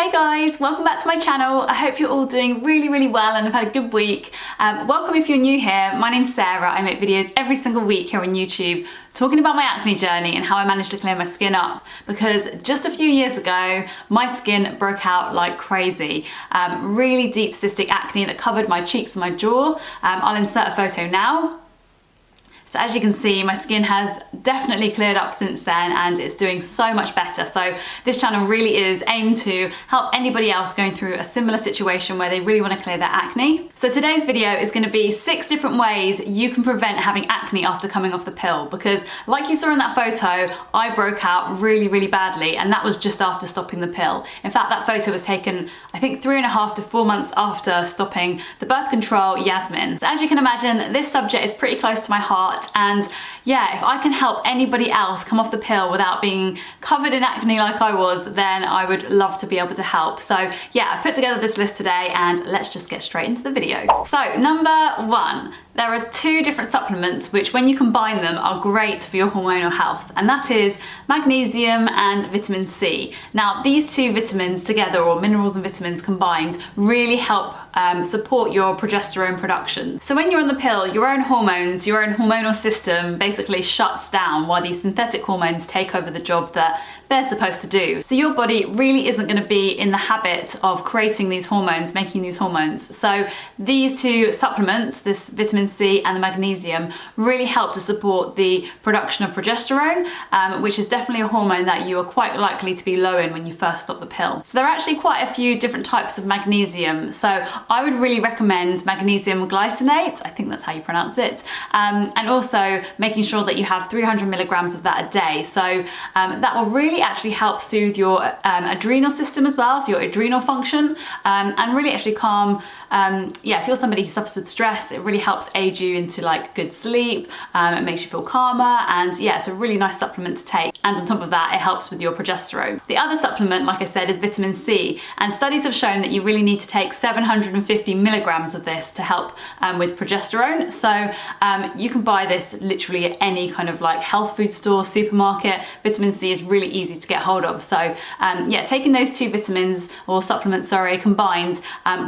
Hey guys, welcome back to my channel. I hope you're all doing really well and have had a good week. Welcome if you're new here. My name's Sarah. I make videos every single week here on YouTube talking about my acne journey and how I managed to clear my skin up, because just a few years ago my skin broke out like crazy. Really deep cystic acne that covered my cheeks and my jaw. I'll insert a photo now. So as you can see, my skin has definitely cleared up since then and it's doing so much better. So this channel really is aimed to help anybody else going through a similar situation where they really want to clear their acne. So today's video is going to be 6 different ways you can prevent having acne after coming off the pill, because like you saw in that photo, I broke out really badly, and that was just after stopping the pill. In fact, that photo was taken I think 3.5 to 4 months after stopping the birth control Yasmin. So as you can imagine, this subject is pretty close to my heart. And yeah, if I can help anybody else come off the pill without being covered in acne like I was, then I would love to be able to help. So yeah, I've put together this list today and let's just get straight into the video. So number 1, there are 2 different supplements which when you combine them are great for your hormonal health, and that is magnesium and vitamin C. Now these 2 vitamins together, or minerals and vitamins combined, really help support your progesterone production. So when you're on the pill, your own hormones, your own hormonal system basically shuts down while these synthetic hormones take over the job that they're supposed to do. So your body really isn't going to be in the habit of creating these hormones, making these hormones. So these 2 supplements, this vitamin C and the magnesium, really help to support the production of progesterone, which is definitely a hormone that you are quite likely to be low in when you first stop the pill. So there are actually quite a few different types of magnesium. So I would really recommend magnesium glycinate, I think that's how you pronounce it, and also making sure that you have 300 milligrams of that a day. So that will really actually help soothe your adrenal system as well, so your adrenal function, and really actually calm. Yeah, if you're somebody who suffers with stress, it really helps aid you into like good sleep. It makes you feel calmer, and yeah, it's a really nice supplement to take. And on top of that, it helps with your progesterone. The other supplement, like I said, is vitamin C, and studies have shown that you really need to take 750 milligrams of this to help with progesterone. So you can buy this literally at any kind of like health food store, supermarket. Vitamin C is really easy to get hold of. So yeah, taking those 2 vitamins, or supplements, sorry, combined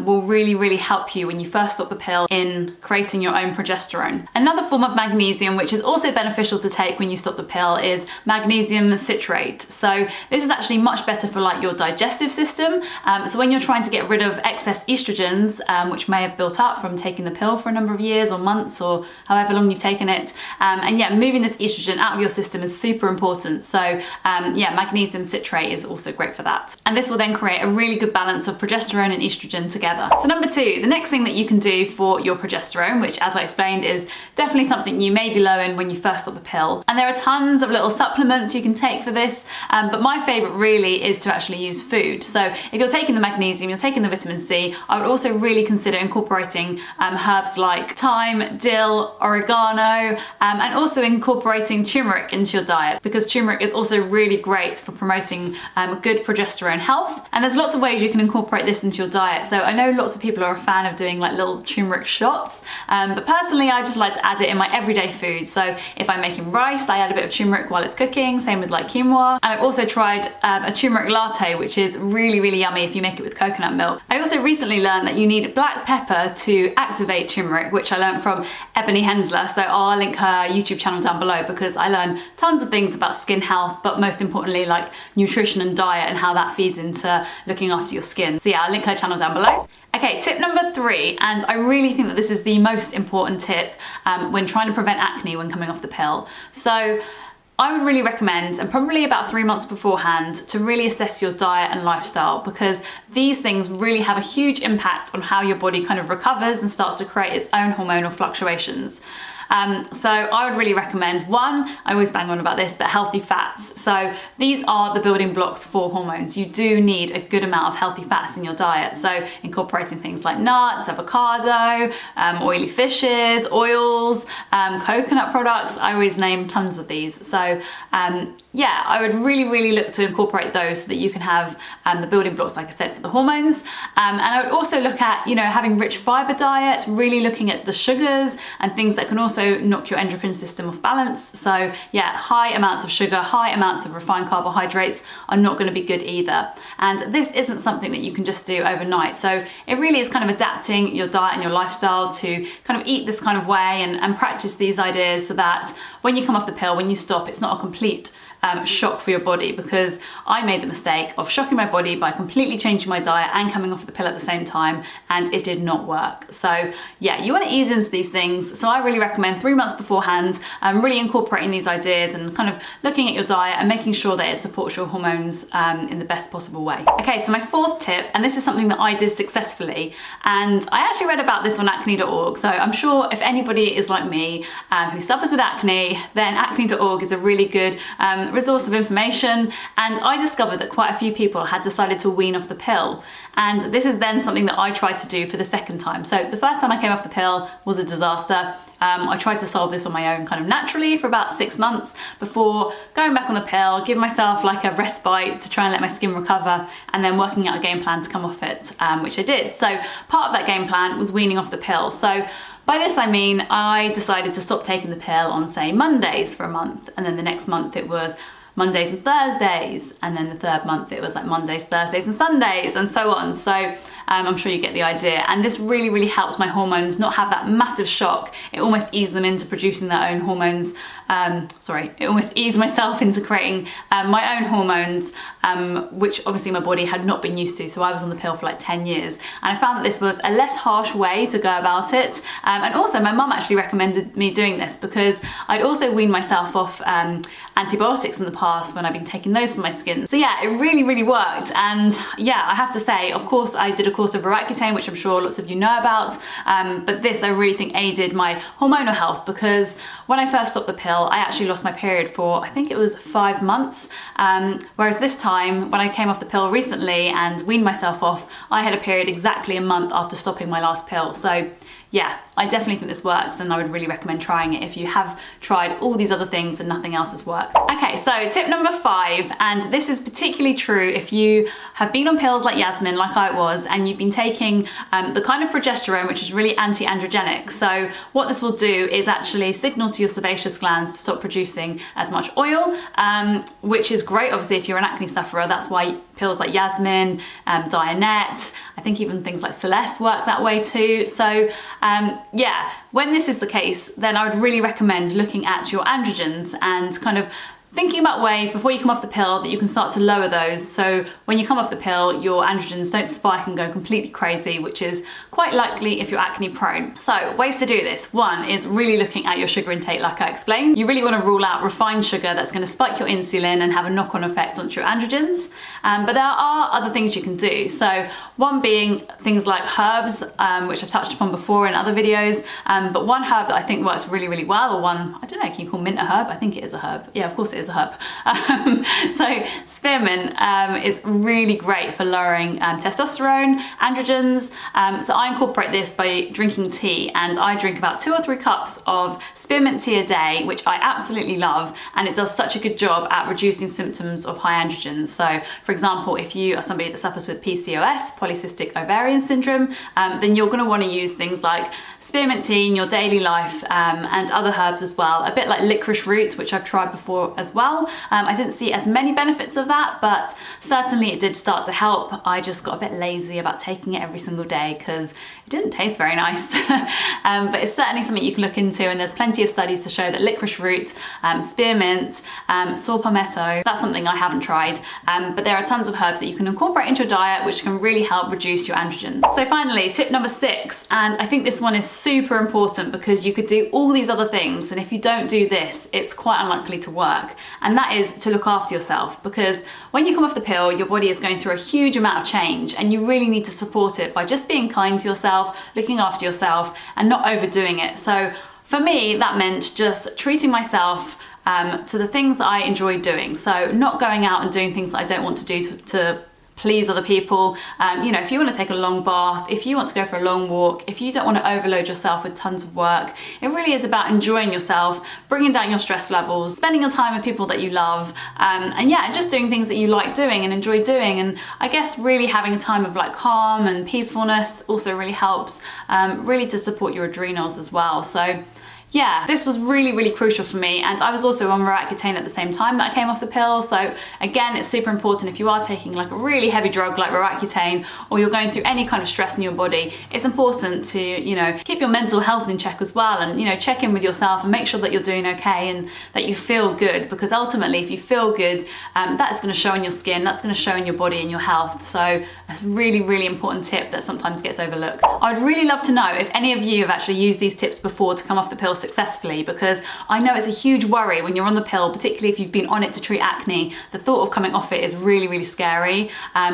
will really help you when you first stop the pill in creating your own progesterone. Another form of magnesium which is also beneficial to take when you stop the pill is magnesium citrate. So this is actually much better for like your digestive system. So when you're trying to get rid of excess estrogens, which may have built up from taking the pill for a number of years or months or however long you've taken it, and yeah, moving this estrogen out of your system is super important. So yeah, magnesium citrate is also great for that. And this will then create a really good balance of progesterone and estrogen together. So number 2, the next thing that you can do for your progesterone, which as I explained is definitely something you may be low in when you first stop the pill. And there are tons of little supplements you can take for this, but my favorite really is to actually use food. So if you're taking the magnesium, you're taking the vitamin C, I would also really consider incorporating herbs like thyme, dill, oregano, and also incorporating turmeric into your diet, because turmeric is also really great for promoting good progesterone health. And there's lots of ways you can incorporate this into your diet. So I know lots of people are a fan of doing like little turmeric shots, but personally I just like to add it in my everyday food. So if I'm making rice, I add a bit of turmeric while it's cooking, same with like quinoa. And I've also tried a turmeric latte, which is really yummy if you make it with coconut milk. I also recently learned that you need black pepper to activate turmeric, which I learned from Ebony Hensler, so I'll link her YouTube channel down below, because I learned tons of things about skin health, but most importantly like nutrition and diet and how that feeds into looking after your skin. So yeah, I'll link her channel down below. Okay, tip number 3, and I really think that this is the most important tip when trying to prevent acne when coming off the pill. So I would really recommend, and probably about 3 months beforehand, to really assess your diet and lifestyle, because these things really have a huge impact on how your body kind of recovers and starts to create its own hormonal fluctuations. So I would really recommend, 1, I always bang on about this, but healthy fats. So these are the building blocks for hormones. You do need a good amount of healthy fats in your diet. So incorporating things like nuts, avocado, oily fishes, oils, coconut products. I always name tons of these. So yeah, I would really look to incorporate those so that you can have the building blocks, like I said, for the hormones. And I would also look at, you know, having rich fiber diet, really looking at the sugars and things that can also also knock your endocrine system off balance. So yeah, high amounts of sugar, high amounts of refined carbohydrates are not going to be good either. And this isn't something that you can just do overnight. So it really is kind of adapting your diet and your lifestyle to kind of eat this kind of way and practice these ideas so that when you come off the pill, when you stop, it's not a complete shock for your body, because I made the mistake of shocking my body by completely changing my diet and coming off the pill at the same time, and it did not work. So yeah, you want to ease into these things. So I really recommend 3 months beforehand, really incorporating these ideas and kind of looking at your diet and making sure that it supports your hormones in the best possible way. Okay, so my fourth tip, and this is something that I did successfully, and I actually read about this on acne.org. So I'm sure if anybody is like me who suffers with acne, then acne.org is a really good resource of information. And I discovered that quite a few people had decided to wean off the pill, and this is then something that I tried to do for the second time. So the first time I came off the pill was a disaster. I tried to solve this on my own kind of naturally for about 6 months before going back on the pill, giving myself like a respite to try and let my skin recover, and then working out a game plan to come off it, which I did. So part of that game plan was weaning off the pill. So by this I mean I decided to stop taking the pill on, say, Mondays for a month, and then the next month it was Mondays and Thursdays, and then the third month it was like Mondays, Thursdays and Sundays, and so on. So I'm sure you get the idea. And this really, really helps my hormones not have that massive shock. It almost eased them into producing their own hormones. It almost eased myself into creating my own hormones, which obviously my body had not been used to. So I was on the pill for like 10 years. And I found that this was a less harsh way to go about it. And also my mum actually recommended me doing this because I'd also weaned myself off antibiotics in the past when I've been taking those for my skin. So yeah, it really, really worked. And yeah, I have to say, of course, I did a course of Accutane, which I'm sure lots of you know about. But this I really think aided my hormonal health, because when I first stopped the pill, I actually lost my period for, I think it was 5 months. Whereas this time, when I came off the pill recently and weaned myself off, I had a period exactly a month after stopping my last pill. So yeah, I definitely think this works, and I would really recommend trying it if you have tried all these other things and nothing else has worked. Okay, so tip number 5, and this is particularly true if you have been on pills like Yasmin, like I was, and you've been taking the kind of progesterone which is really anti-androgenic. So what this will do is actually signal to your sebaceous glands to stop producing as much oil, which is great obviously if you're an acne sufferer. That's why pills like Yasmin, Dianet, I think even things like Celeste work that way too. So yeah, when this is the case, then I would really recommend looking at your androgens and kind of thinking about ways before you come off the pill that you can start to lower those. So when you come off the pill, your androgens don't spike and go completely crazy, which is quite likely if you're acne prone. So ways to do this. One is really looking at your sugar intake, like I explained. You really want to rule out refined sugar that's going to spike your insulin and have a knock-on effect onto your androgens. But there are other things you can do. So one being things like herbs, which I've touched upon before in other videos. But one herb that I think works really, really well, or one, I don't know, can you call mint a herb? I think it is a herb. Yeah, of course it is a herb. So spearmint is really great for lowering testosterone, androgens. So I incorporate this by drinking tea, and I drink about 2 or 3 cups of spearmint tea a day, which I absolutely love, and it does such a good job at reducing symptoms of high androgens. So for example, if you are somebody that suffers with PCOS, polycystic ovarian syndrome, then you're going to want to use things like spearmint tea in your daily life, and other herbs as well, a bit like licorice root, which I've tried before as well. I didn't see as many benefits of that, but certainly it did start to help. I just got a bit lazy about taking it every single day because it didn't taste very nice. But it's certainly something you can look into, and there's plenty of studies to show that licorice root, spearmint, saw palmetto, that's something I haven't tried, but there are tons of herbs that you can incorporate into your diet which can really help reduce your androgens. So finally, tip number 6, and I think this one is super important because you could do all these other things, and if you don't do this, it's quite unlikely to work, and that is to look after yourself, because when you come off the pill, your body is going through a huge amount of change, and you really need to support it by just being kind to yourself, looking after yourself, and not overdoing it. So for me, that meant just treating myself to the things that I enjoy doing. So not going out and doing things that I don't want to do to please other people. You know, if you want to take a long bath, if you want to go for a long walk, if you don't want to overload yourself with tons of work, it really is about enjoying yourself, bringing down your stress levels, spending your time with people that you love, and yeah, just doing things that you like doing and enjoy doing. And I guess really having a time of like calm and peacefulness also really helps, really to support your adrenals as well. So yeah, this was really, really crucial for me. And I was also on Roaccutane at the same time that I came off the pill. So again, it's super important if you are taking like a really heavy drug like Roaccutane, or you're going through any kind of stress in your body, it's important to, you know, keep your mental health in check as well, and, you know, check in with yourself and make sure that you're doing okay and that you feel good, because ultimately if you feel good, that's going to show in your skin, that's going to show in your body and your health. So it's a really, really important tip that sometimes gets overlooked. I'd really love to know if any of you have actually used these tips before to come off the pill successfully, because I know it's a huge worry when you're on the pill, particularly if you've been on it to treat acne. The thought of coming off it is really, really scary.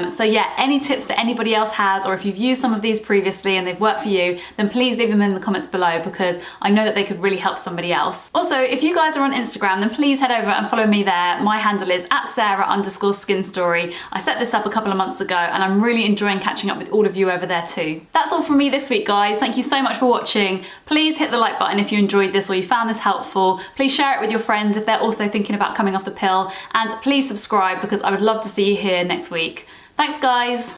So yeah, any tips that anybody else has, or if you've used some of these previously and they've worked for you, then please leave them in the comments below, because I know that they could really help somebody else. Also, if you guys are on Instagram, then please head over and follow me there. My handle is @Sarah_skin_story. I set this up a couple of months ago and I'm really enjoying catching up with all of you over there too. That's all from me this week, guys. Thank you so much for watching. Please hit the like button if you enjoyed this or you found this helpful. Please share it with your friends if they're also thinking about coming off the pill, and please subscribe because I would love to see you here next week. Thanks, guys.